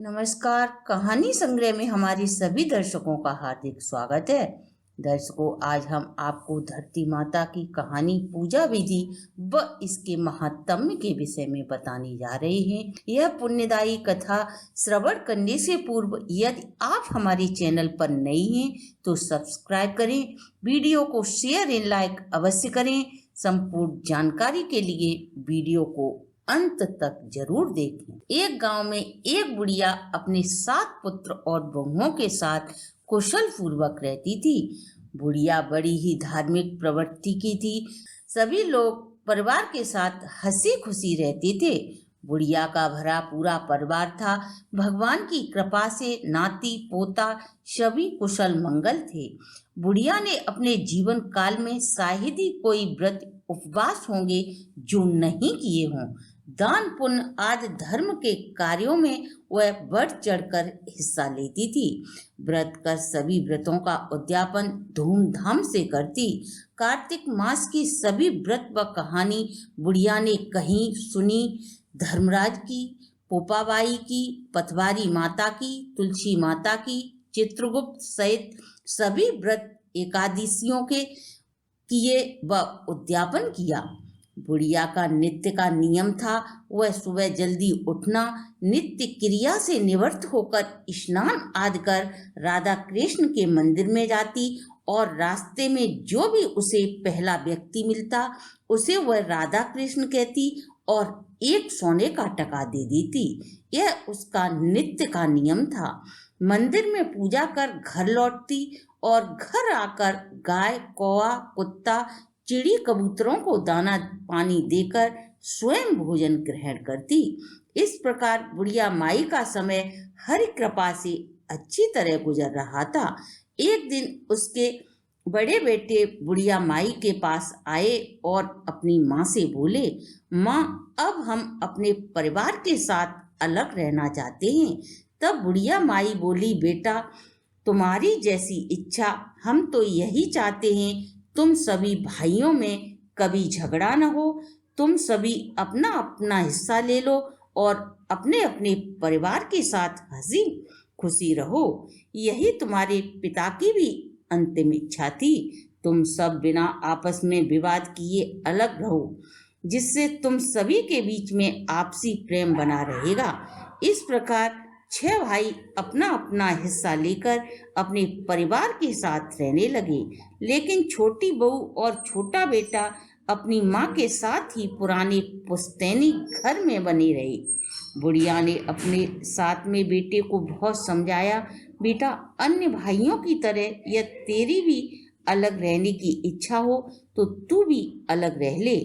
नमस्कार। कहानी संग्रह में हमारे सभी दर्शकों का हार्दिक स्वागत है। दर्शकों, आज हम आपको धरती माता की कहानी पूजा विधि व इसके महात्म्य के विषय में बताने जा रहे हैं। यह पुण्यदायी कथा श्रवण करने से पूर्व यदि आप हमारे चैनल पर नए हैं तो सब्सक्राइब करें, वीडियो को शेयर एंड लाइक अवश्य करें। संपूर्ण जानकारी के लिए वीडियो को अंत तक जरूर देखें। एक गांव में एक बुढ़िया अपने 7 पुत्र और बहुओं के साथ कुशल पूर्वक रहती थी। बुढ़िया बड़ी ही धार्मिक प्रवृत्ति की थी। सभी लोग परिवार के साथ हंसी खुशी रहते थे। बुढ़िया का भरा पूरा परिवार था। भगवान की कृपा से नाती पोता सभी कुशल मंगल थे। बुढ़िया ने अपने जीवन काल में शायद ही कोई व्रत उपवास होंगे जो नहीं किए हों। दान पुण्य आदि धर्म के कार्यों में वह बढ़ चढ़कर हिस्सा लेती थी। व्रत कर सभी व्रतों का उद्यापन धूमधाम से करती। कार्तिक मास की सभी व्रत व कहानी बुढ़िया ने कहीं सुनी। धर्मराज की, पोपाबाई की, पतवारी माता की, तुलसी माता की, चित्रगुप्त सहित सभी व्रत एकादशियों के किए व उद्यापन किया। बुढ़िया का नित्य का नियम था, वह सुबह जल्दी उठना, नित्य क्रिया से निवृत्त होकर स्नान आदि कर राधा कृष्ण के मंदिर में जाती और रास्ते में जो भी उसे पहला व्यक्ति मिलता उसे वह राधा कृष्ण कहती और 1 सोने का टका दे देती। यह उसका नित्य का नियम था। मंदिर में पूजा कर घर लौटती और घर आकर गाय, कौवा, कुत्ता, चिड़ी, कबूतरों को दाना पानी देकर स्वयं भोजन ग्रहण करती। इस प्रकार बुढ़िया माई का समय हरि कृपा से अच्छी तरह गुजर रहा था। एक दिन उसके बड़े बेटे बुढ़िया माई के पास आए और अपनी माँ से बोले, माँ, अब हम अपने परिवार के साथ अलग रहना चाहते हैं। तब बुढ़िया माई बोली, बेटा, तुम्हारी जैसी इच्छा, हम तो यही चाहते हैं तुम सभी भाइयों में कभी झगड़ा न हो। तुम सभी अपना अपना हिस्सा ले लो और अपने अपने परिवार के साथ हंसी खुशी रहो। यही तुम्हारे पिता की भी अंतिम इच्छा थी। तुम सब बिना आपस में विवाद किए अलग रहो, जिससे तुम सभी के बीच में आपसी प्रेम बना रहेगा। इस प्रकार 6 भाई अपना अपना हिस्सा लेकर अपने परिवार के साथ रहने लगे। लेकिन छोटी बहू और छोटा बेटा अपनी माँ के साथ ही पुराने पुश्तैनी घर में बने रहे। बुढ़िया ने अपने साथ में बेटे को बहुत समझाया, बेटा, अन्य भाइयों की तरह यह तेरी भी अलग रहने की इच्छा हो तो तू भी अलग रह ले।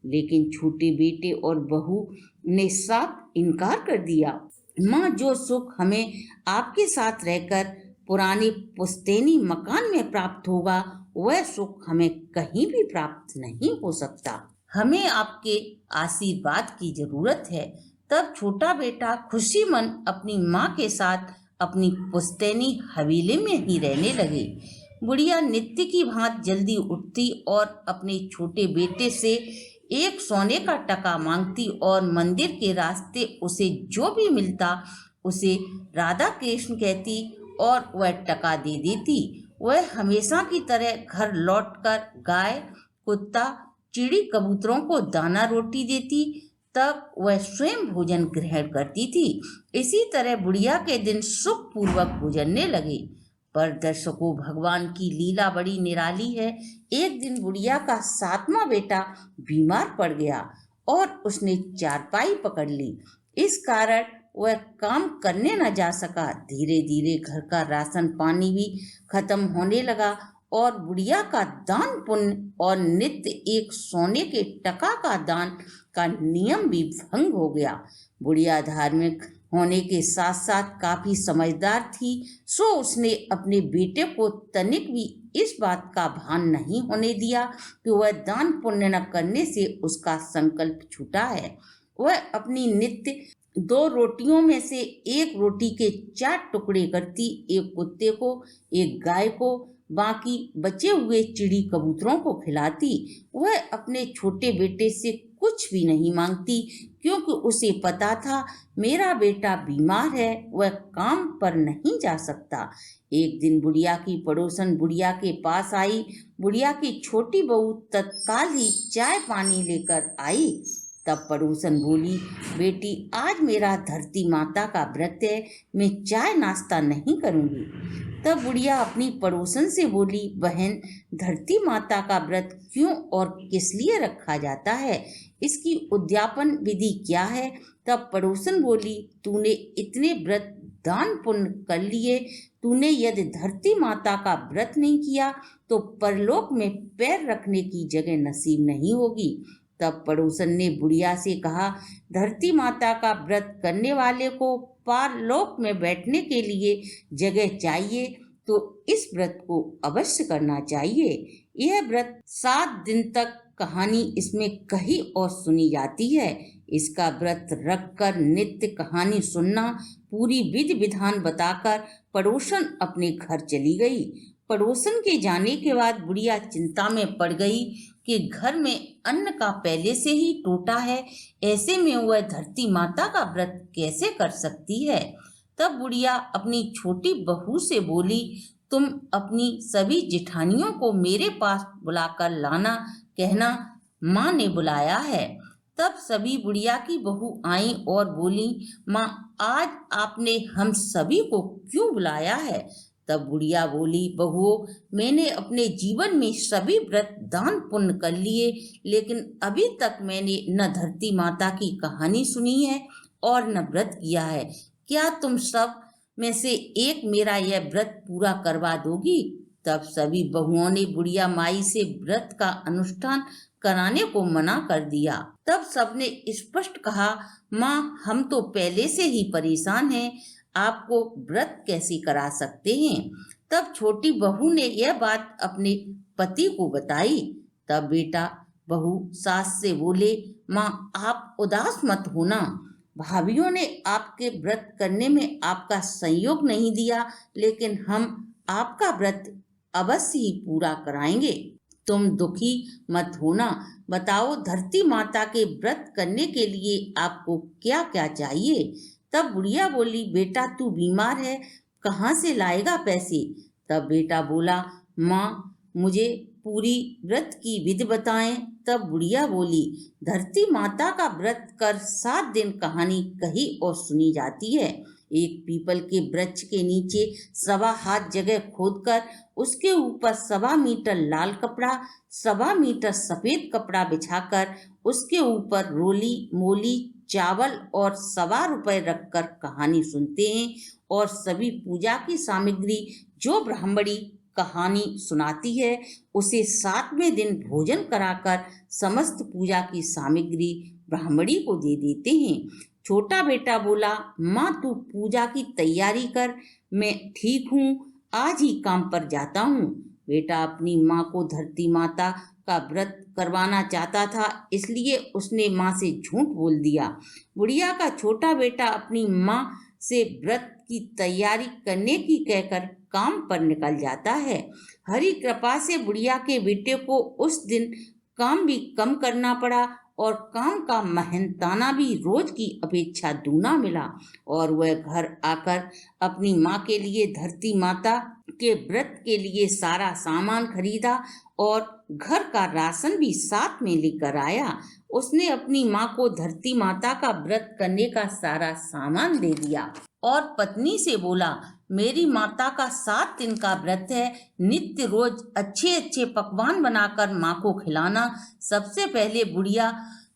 लेकिन छोटे बेटे और बहू ने साफ इनकार कर दिया। माँ, जो सुख हमें आपके साथ रहकर पुराने पुश्तैनी मकान में प्राप्त होगा वह सुख हमें कहीं भी प्राप्त नहीं हो सकता। हमें आपके आशीर्वाद की जरूरत है। तब छोटा बेटा खुशी मन अपनी माँ के साथ अपनी पुश्तैनी हवेली में ही रहने लगे। बुढ़िया नित्य की भांति जल्दी उठती और अपने छोटे बेटे से 1 सोने का टका मांगती और मंदिर के रास्ते उसे जो भी मिलता उसे राधा कृष्ण कहती और वह टका दे देती। वह हमेशा की तरह घर लौटकर गाय, कुत्ता, चिड़ी, कबूतरों को दाना रोटी देती। तब वह स्वयं भोजन ग्रहण करती थी। इसी तरह बुढ़िया के दिन सुख पूर्वक गुजरने लगे। पर दर्शकों, भगवान की लीला बड़ी निराली है। एक दिन बुढ़िया का 7वां बेटा बीमार पड़ गया और उसने चारपाई पकड़ ली। इस कारण वह काम करने न जा सका। धीरे धीरे घर का राशन पानी भी खत्म होने लगा और बुढ़िया का दान पुण्य और नित्य 1 सोने के टका का दान का नियम भी भंग हो गया। बुढ़िया धार्मिक होने के साथ साथ काफी समझदार थी, सो उसने अपने बेटे को तनिक भी इस बात का भान नहीं होने दिया कि वह दान पुण्य न करने से उसका संकल्प छूटा है। वह अपनी नित्य 2 रोटियों में से 1 रोटी के 4 टुकड़े करती, 1 कुत्ते को, 1 गाय को, बाकी बचे हुए चिड़ी कबूतरों को खिलाती। वह अपने छोटे बेटे से कुछ भी नहीं मांगती, क्योंकि उसे पता था मेरा बेटा बीमार है, वह काम पर नहीं जा सकता। एक दिन बुढ़िया की पड़ोसन बुढ़िया के पास आई। बुढ़िया की छोटी बहू तत्काल ही चाय पानी लेकर आई। तब पड़ोसन बोली, बेटी आज मेरा धरती माता का व्रत है, मैं चाय नाश्ता नहीं करूंगी। तब बुढ़िया अपनी पड़ोसन से बोली, बहन धरती माता का व्रत क्यों और किस लिए रखा जाता है, इसकी उद्यापन विधि क्या है। तब पड़ोसन बोली, तूने इतने व्रत दान पुण्य कर लिए, तूने यदि धरती माता का व्रत नहीं किया तो परलोक में पैर रखने की जगह नसीब नहीं होगी। तब पड़ोसन ने बुढ़िया से कहा, धरती माता का व्रत करने वाले को परलोक में बैठने के लिए जगह चाहिए, तो इस व्रत को अवश्य करना चाहिए। यह व्रत 7 दिन तक कहानी इसमें कही और सुनी जाती है। इसका व्रत रखकर नित्य कहानी सुनना, पूरी विधि विधान बताकर पड़ोसन अपने घर चली गई। पड़ोसन के जाने के बाद बुढ़िया चिंता में पड़ गई कि घर में अन्न का पहले से ही टूटा है, ऐसे में वह धरती माता का व्रत कैसे कर सकती है। तब बुढ़िया अपनी छोटी बहू से बोली, तुम अपनी सभी जेठानियों को मेरे पास बुलाकर लाना, कहना माँ ने बुलाया है। तब सभी बुढ़िया की बहू आई और बोली, माँ आज आपने हम सभी को क्यों बुलाया है। तब बुढ़िया बोली, बहुओं मैंने अपने जीवन में सभी व्रत दान पुण्य कर लिए, लेकिन अभी तक मैंने न धरती माता की कहानी सुनी है और न व्रत किया है। क्या तुम सब में से एक मेरा यह व्रत पूरा करवा दोगी। तब सभी बहुओं ने बुढ़िया माई से व्रत का अनुष्ठान कराने को मना कर दिया। तब सबने स्पष्ट कहा, माँ हम तो पहले से ही परेशान हैं, आपको व्रत कैसे करा सकते हैं। तब छोटी बहू ने यह बात अपने पति को बताई। तब बेटा बहू सास से बोले, माँ आप उदास मत होना, भाभियों ने आपके व्रत करने में आपका सहयोग नहीं दिया, लेकिन हम आपका व्रत अवश्य ही पूरा कराएंगे, तुम दुखी मत होना। बताओ धरती माता के व्रत करने के लिए आपको क्या क्या चाहिए। तब बुढ़िया बोली, बेटा तू बीमार है, कहाँ से लाएगा पैसे। तब बेटा बोला, माँ मुझे पूरी व्रत की विधि बताएं। तब बुढ़िया बोली, धरती माता का व्रत कर 7 दिन कहानी कही और सुनी जाती है। एक पीपल के वृक्ष के नीचे 1.25 हाथ जगह खोदकर उसके ऊपर 1.25 मीटर लाल कपड़ा, 1.25 मीटर सफेद कपड़ा बिछाकर उसके ऊपर रोली मोली चावल और 1.25 रुपए रखकर कहानी सुनते हैं और सभी पूजा की सामग्री जो ब्राह्मणी कहानी सुनाती है उसे 7वें दिन भोजन कराकर समस्त पूजा की सामग्री ब्राह्मणी को दे देते हैं। छोटा बेटा बोला, माँ तू पूजा की तैयारी कर, मैं ठीक हूँ, आज ही काम पर जाता हूँ। बेटा अपनी माँ को धरती माता का व्रत करवाना चाहता था, इसलिए उसने माँ से झूठ बोल दिया। बुढ़िया का छोटा बेटा अपनी माँ से व्रत की तैयारी करने की कहकर काम पर निकल जाता है। हरी कृपा से बुढ़िया के बेटे को उस दिन काम भी कम करना पड़ा और काम का मेहनताना भी रोज की अपेक्षा दूना मिला और वह घर आकर अपनी माँ के लिए धरती माता के व्रत के लिए सारा सामान खरीदा और घर का राशन भी साथ में लेकर आया। उसने अपनी माँ को धरती माता का व्रत करने का सारा सामान दे दिया और पत्नी से बोला, मेरी माता का 7 दिन का व्रत है, नित्य रोज अच्छे अच्छे पकवान बनाकर माँ को खिलाना। सबसे पहले बुढ़िया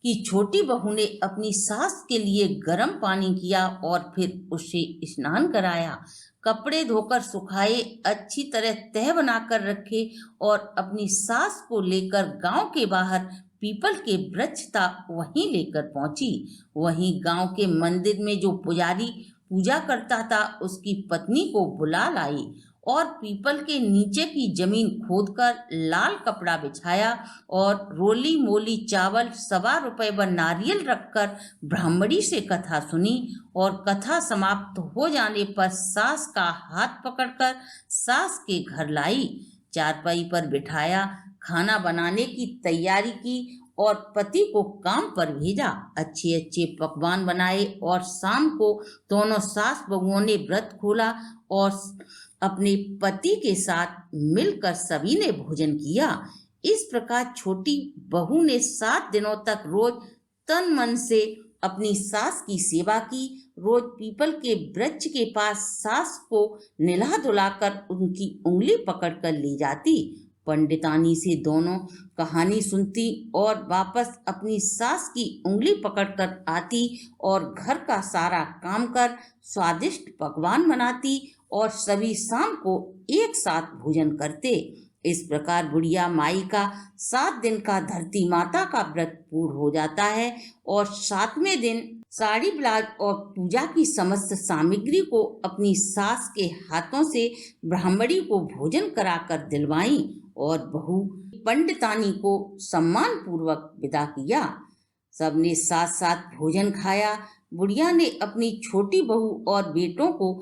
की छोटी बहू ने अपनी सास के लिए गर्म पानी किया और फिर उसे स्नान कराया, कपड़े धोकर सुखाए, अच्छी तरह तह बनाकर रखे और अपनी सास को लेकर गांव के बाहर पीपल के वृक्ष था वहीं लेकर पहुंची। वहीं गांव के मंदिर में जो पुजारी पूजा करता था उसकी पत्नी को बुला लाई और पीपल के नीचे की जमीन खोदकर लाल कपड़ा बिछाया और रोली मोली चावल 1.25 रुपए व नारियल रखकर ब्राह्मणी से कथा सुनी और कथा समाप्त हो जाने पर सास का हाथ पकड़कर सास के घर लाई, चारपाई पर बिठाया, खाना बनाने की तैयारी की और पति को काम पर भेजा। अच्छे अच्छे पकवान बनाए और शाम को दोनों सास बहुओं ने व्रत खोला और अपने पति के साथ मिलकर सभी ने भोजन किया। इस प्रकार छोटी बहू ने 7 दिनों तक रोज तन मन से अपनी सास की सेवा की। रोज पीपल के वृक्ष के पास सास को नहला धुलाकर उनकी उंगली पकड़कर ले जाती। पंडितानी से दोनों कहानी सुनती और वापस अपनी सास की उंगली पकड़कर आती और घर का सारा काम कर स्वादिष्ट पकवान बनाती और सभी शाम को एक साथ भोजन करते। इस प्रकार बुढ़िया माई का 7 दिन का धरती माता का व्रत पूर्ण हो जाता है और 7वें दिन साड़ी ब्लाउज और पूजा की समस्त सामग्री को अपनी सास के हाथों से ब्राह्मणी को भोजन कराकर दिलवाई और बहू पंडितानी को सम्मान पूर्वक विदा किया। सबने साथ साथ भोजन खाया। बुढ़िया ने अपनी छोटी बहू और बेटों को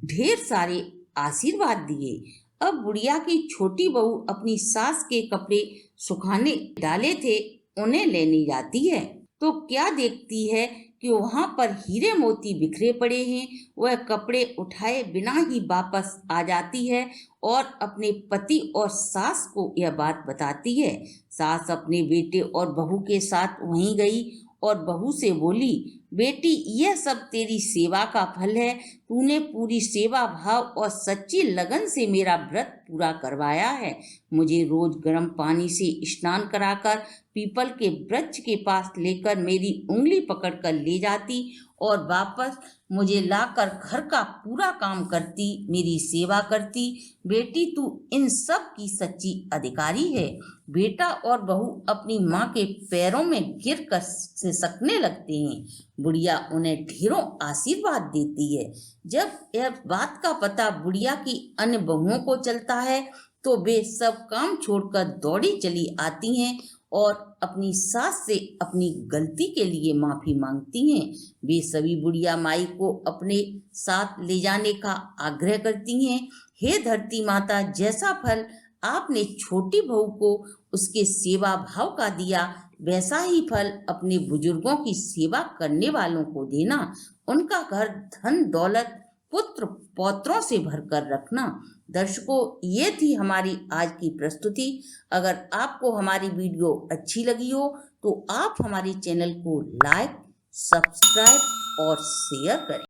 ढेर सारे आशीर्वाद दिए। अब बुढ़िया की छोटी बहू अपनी सास के कपड़े सुखाने डाले थे उन्हें लेने जाती है तो क्या देखती है कि वहां पर हीरे मोती बिखरे पड़े हैं। वह कपड़े उठाए बिना ही वापस आ जाती है और अपने पति और सास को यह बात बताती है। सास अपने बेटे और बहू के साथ वहीं गई और बहू से बोली, बेटी यह सब तेरी सेवा का फल है। तूने पूरी सेवा भाव और सच्ची लगन से मेरा व्रत पूरा करवाया है। मुझे रोज गर्म पानी से स्नान कराकर पीपल के वृक्ष के पास लेकर मेरी उंगली पकड़कर ले जाती और वापस मुझे लाकर घर का पूरा काम करती, मेरी सेवा करती। बेटी तू इन सब की सच्ची अधिकारी है। बेटा और बहू अपनी माँ के पैरों में गिर कर सिसकने लगते हैं। बुढ़िया उन्हें ढेरों आशीर्वाद देती है। जब यह बात का पता बुढ़िया की अन्य बहुओं को चलता है तो वे सब काम छोड़कर दौड़ी चली आती हैं और अपनी सास से अपनी गलती के लिए माफी मांगती हैं। वे सभी बुढ़िया माई को अपने साथ ले जाने का आग्रह करती हैं। हे धरती माता, जैसा फल आपने छोटी बहू को उसके सेवा भाव का दिया, वैसा ही फल अपने बुजुर्गों की सेवा करने वालों को देना। उनका घर धन दौलत पुत्र पौत्रों से भरकर रखना। दर्शकों, ये थी हमारी आज की प्रस्तुति। अगर आपको हमारी वीडियो अच्छी लगी हो तो आप हमारे चैनल को लाइक, सब्सक्राइब और शेयर करें।